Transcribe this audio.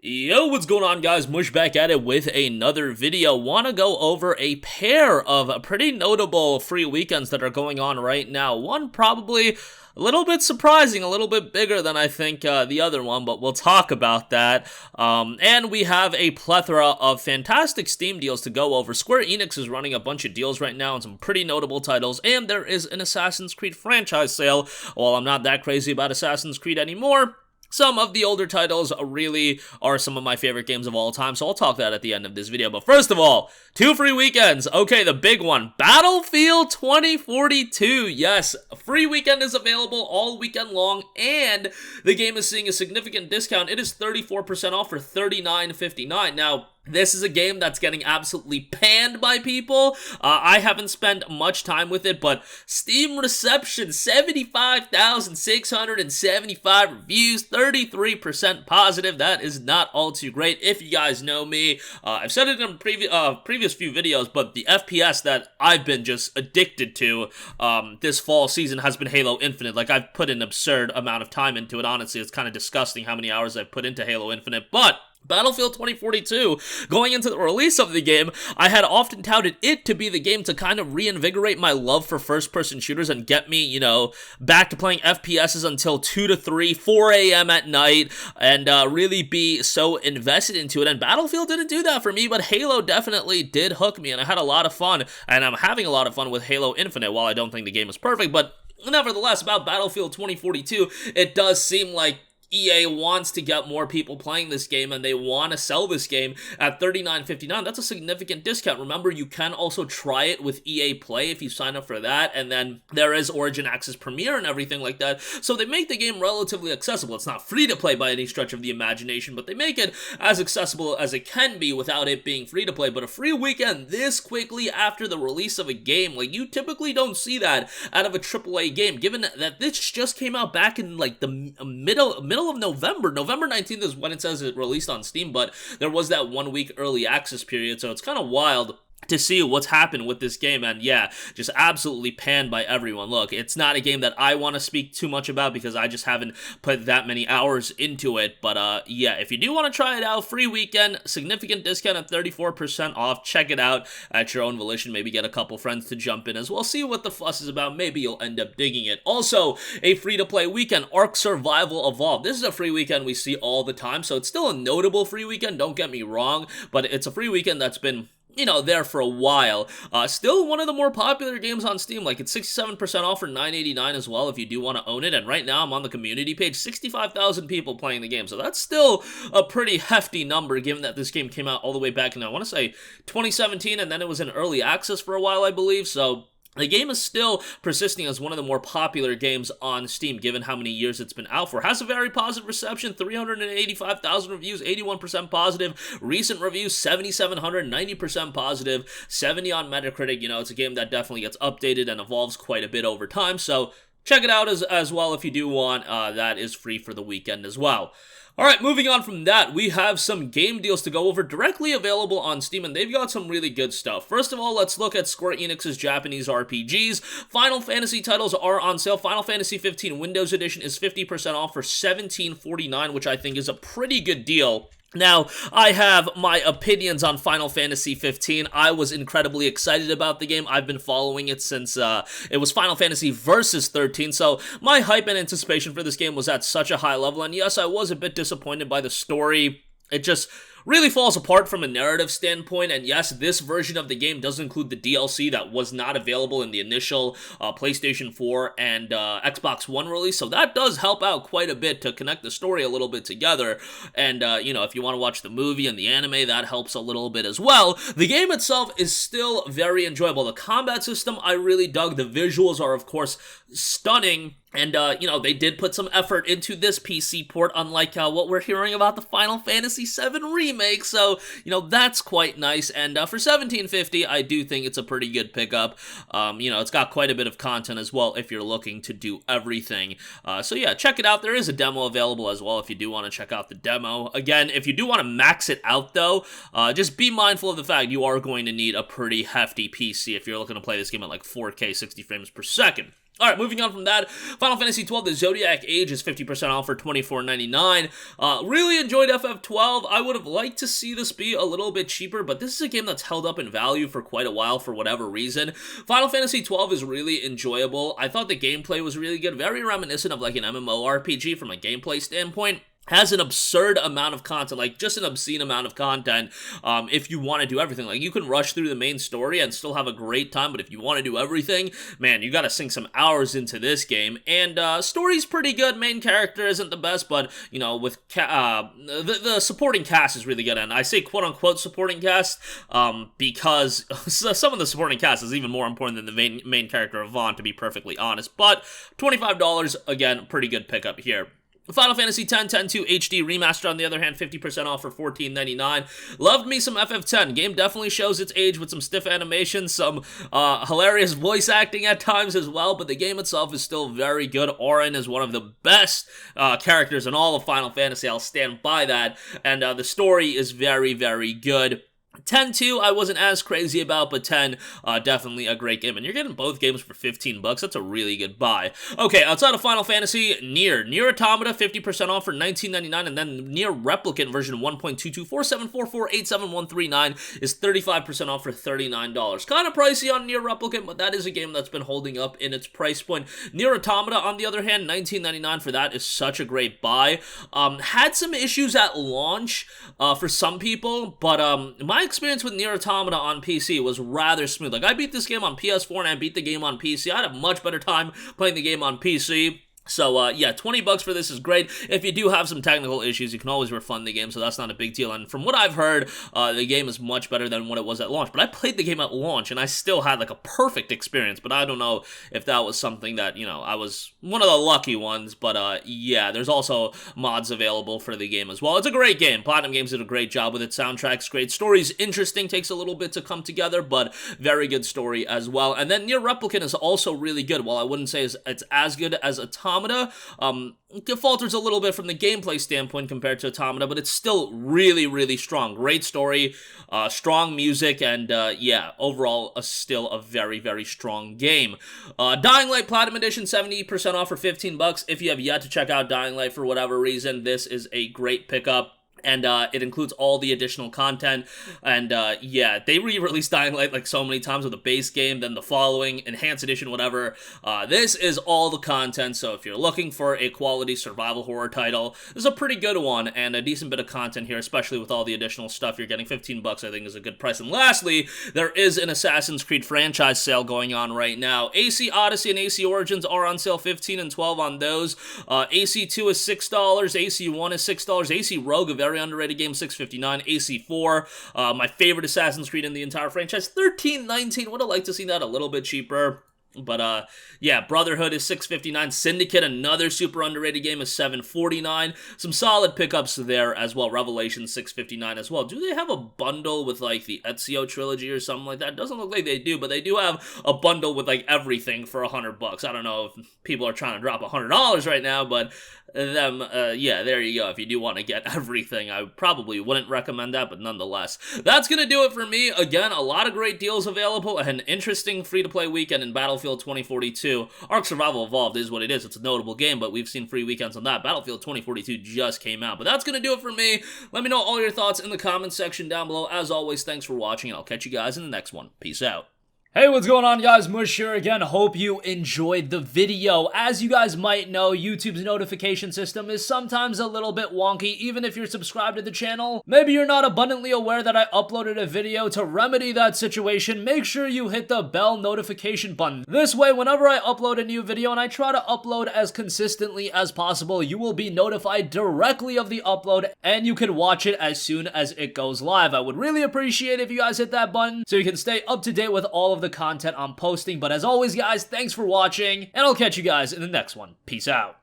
Yo, what's going on, guys? Mush back at it with another video. Want to go over a pair of pretty notable free weekends that are going on right now. One probably a little bit surprising, a little bit bigger than I think the other one, but we'll talk about that. And we have a plethora of fantastic Steam deals to go over. Square Enix is running a bunch of deals right now on some pretty notable titles, and there is an Assassin's Creed franchise sale. While I'm not that crazy about Assassin's Creed anymore, some of the older titles really are some of my favorite games of all time, so I'll talk that at the end of this video. But first of all, 2 free weekends. Okay, the big one, Battlefield 2042. Yes, a free weekend is available all weekend long, and the game is seeing a significant discount. It is 34% off for $39.59. Now, this is a game that's getting absolutely panned by people. I haven't spent much time with it, but Steam reception, 75,675 reviews, 33% positive. That is not all too great. If you guys know me, I've said it in previous few videos, but the FPS that I've been just addicted to this fall season has been Halo Infinite. Like, I've put an absurd amount of time into it. Honestly, it's kind of disgusting how many hours I've put into Halo Infinite, but Battlefield 2042, going into the release of the game, I had often touted it to be the game to kind of reinvigorate my love for first-person shooters and get me, you know, back to playing FPSs until 2 to 3, 4 a.m. at night, and really be so invested into it. And Battlefield didn't do that for me, but Halo definitely did hook me, and I had a lot of fun, and I'm having a lot of fun with Halo Infinite. While I don't think the game is perfect, but nevertheless, about Battlefield 2042, it does seem like EA wants to get more people playing this game, and they want to sell this game at $39.59. That's a significant discount. Remember, you can also try it with EA Play if you sign up for that, and then there is Origin Access Premier and everything like that. So they make the game relatively accessible. It's not free to play by any stretch of the imagination, but they make it as accessible as it can be without it being free to play. But a free weekend this quickly after the release of a game, like, you typically don't see that out of a AAA game, given that this just came out back in like the middle of November. November 19th is when it says it released on Steam, but there was that 1 week early access period, so it's kind of wild to see what's happened with this game. And yeah, just absolutely panned by everyone. Look, it's not a game that I want to speak too much about because I just haven't put that many hours into it, but yeah, if you do want to try it out, free weekend, significant discount at 34% off, check it out at your own volition. Maybe get a couple friends to jump in as well, see what the fuss is about. Maybe you'll end up digging it. Also, a free-to-play weekend, Ark Survival Evolved. This is a free weekend we see all the time, so it's still a notable free weekend, don't get me wrong, but it's a free weekend that's been, you know, there for a while. Still one of the more popular games on Steam. Like, it's 67% off for $9.89 as well if you do want to own it. And right now I'm on the community page, 65,000 people playing the game. So that's still a pretty hefty number, given that this game came out all the way back in, I want to say, 2017, and then it was in early access for a while, I believe. So the game is still persisting as one of the more popular games on Steam, given how many years it's been out for. Has a very positive reception, 385,000 reviews, 81% positive. Recent reviews, 7,700, 90% positive, 70 on Metacritic. You know, it's a game that definitely gets updated and evolves quite a bit over time, so check it out as well if you do want. That is free for the weekend as well. Alright, moving on from that, we have some game deals to go over directly available on Steam, and they've got some really good stuff. First of all, let's look at Square Enix's Japanese RPGs. Final Fantasy titles are on sale. Final Fantasy 15 Windows Edition is 50% off for $17.49, which I think is a pretty good deal. Now, I have my opinions on Final Fantasy 15. I was incredibly excited about the game. I've been following it since it was Final Fantasy Versus 13, so my hype and anticipation for this game was at such a high level, and yes, I was a bit disappointed by the story. It just really falls apart from a narrative standpoint, and yes, this version of the game does include the DLC that was not available in the initial PlayStation 4 and Xbox One release, so that does help out quite a bit to connect the story a little bit together, and you know, if you want to watch the movie and the anime, that helps a little bit as well. The game itself is still very enjoyable. The combat system I really dug. The visuals are, of course, stunning. And, you know, they did put some effort into this PC port, unlike what we're hearing about the Final Fantasy VII Remake, so, you know, that's quite nice, and for $17.50, I do think it's a pretty good pickup. You know, it's got quite a bit of content as well if you're looking to do everything. So yeah, check it out. There is a demo available as well if you do want to check out the demo. Again, if you do want to max it out, though, just be mindful of the fact you are going to need a pretty hefty PC if you're looking to play this game at like 4K 60 frames per second. Alright, moving on from that, Final Fantasy XII, the Zodiac Age is 50% off for $24.99. Really enjoyed FF12. I would have liked to see this be a little bit cheaper, but this is a game that's held up in value for quite a while for whatever reason. Final Fantasy XII is really enjoyable. I thought the gameplay was really good, very reminiscent of like an MMORPG from a gameplay standpoint. Has an absurd amount of content, like just an obscene amount of content if you want to do everything. Like you can rush through the main story and still have a great time, but if you want to do everything, man, you gotta sink some hours into this game. And story's pretty good, main character isn't the best, but you know, with the supporting cast is really good. And I say quote-unquote supporting cast because some of the supporting cast is even more important than the main character of Vaughn, to be perfectly honest. But $25, again, pretty good pickup here. Final Fantasy X 10-2 HD Remaster, on the other hand, 50% off for $14.99. Loved me some FF10. Game definitely shows its age with some stiff animations, some hilarious voice acting at times as well, but the game itself is still very good. Auron is one of the best characters in all of Final Fantasy. I'll stand by that. And the story is very, very good. 10-2, I wasn't as crazy about, but 10, definitely a great game. And you're getting both games for $15. That's a really good buy. Okay, outside of Final Fantasy, Nier Automata, 50% off for $19.99, and then Nier Replicant version 1.224744871139 is 35% off for $39. Kind of pricey on Nier Replicant, but that is a game that's been holding up in its price point. Nier Automata, on the other hand, $19.99 for that is such a great buy. Had some issues at launch for some people, but my experience with Nier Automata on PC was rather smooth. Like, I beat this game on PS4 and I beat the game on PC. I had a much better time playing the game on PC. So, yeah, $20 for this is great. If you do have some technical issues, you can always refund the game, so that's not a big deal. And from what I've heard, the game is much better than what it was at launch. But I played the game at launch, and I still had, like, a perfect experience. But I don't know if that was something that, you know, I was one of the lucky ones. But, yeah, there's also mods available for the game as well. It's a great game. Platinum Games did a great job with it. Soundtrack's great. Story's interesting. Takes a little bit to come together, but very good story as well. And then Nier Replicant is also really good. While I wouldn't say it's as good as Automata, it falters a little bit from the gameplay standpoint compared to Automata, but it's still really, really strong. Great story, strong music, and yeah, overall, still a very, very strong game. Dying Light Platinum Edition, 70% off for $15. If you have yet to check out Dying Light for whatever reason, this is a great pickup. And it includes all the additional content, and yeah, they re-released Dying Light like so many times with the base game, then the following, Enhanced Edition, whatever. This is all the content, so if you're looking for a quality survival horror title, this is a pretty good one, and a decent bit of content here, especially with all the additional stuff. You're getting $15, I think, is a good price. And lastly, there is an Assassin's Creed franchise sale going on right now. AC Odyssey and AC Origins are on sale, $15 and $12 on those. AC2 is $6, AC1 is $6, AC Rogue, a very underrated game, $6.59. AC4, my favorite Assassin's Creed in the entire franchise, $13.19. Would have liked to see that a little bit cheaper. But, yeah, Brotherhood is $6.59. Syndicate, another super underrated game, is $7.49. Some solid pickups there as well. Revelation, $6.59 as well. Do they have a bundle with, like, the Ezio trilogy or something like that? Doesn't look like they do, but they do have a bundle with, like, everything for $100. I don't know if people are trying to drop $100 right now, but yeah, there you go. If you do want to get everything, I probably wouldn't recommend that, but nonetheless. That's gonna do it for me. Again, a lot of great deals available, an interesting free-to-play weekend in Battlefield 2042. Ark Survival Evolved is what it is. It's a notable game, but we've seen free weekends on that. Battlefield 2042 just came out. But that's gonna do it for me. Let me know all your thoughts in the comments section down below. As always, thanks for watching, and I'll catch you guys in the next one. Peace out. Hey, what's going on, guys? Mush here again. Hope you enjoyed the video. As you guys might know, YouTube's notification system is sometimes a little bit wonky, even if you're subscribed to the channel. Maybe you're not abundantly aware that I uploaded a video. To remedy that situation, make sure you hit the bell notification button. This way, whenever I upload a new video, and I try to upload as consistently as possible, you will be notified directly of the upload, and you can watch it as soon as it goes live. I would really appreciate if you guys hit that button so you can stay up to date with all of the content I'm posting. But as always, guys, thanks for watching, and I'll catch you guys in the next one. Peace out.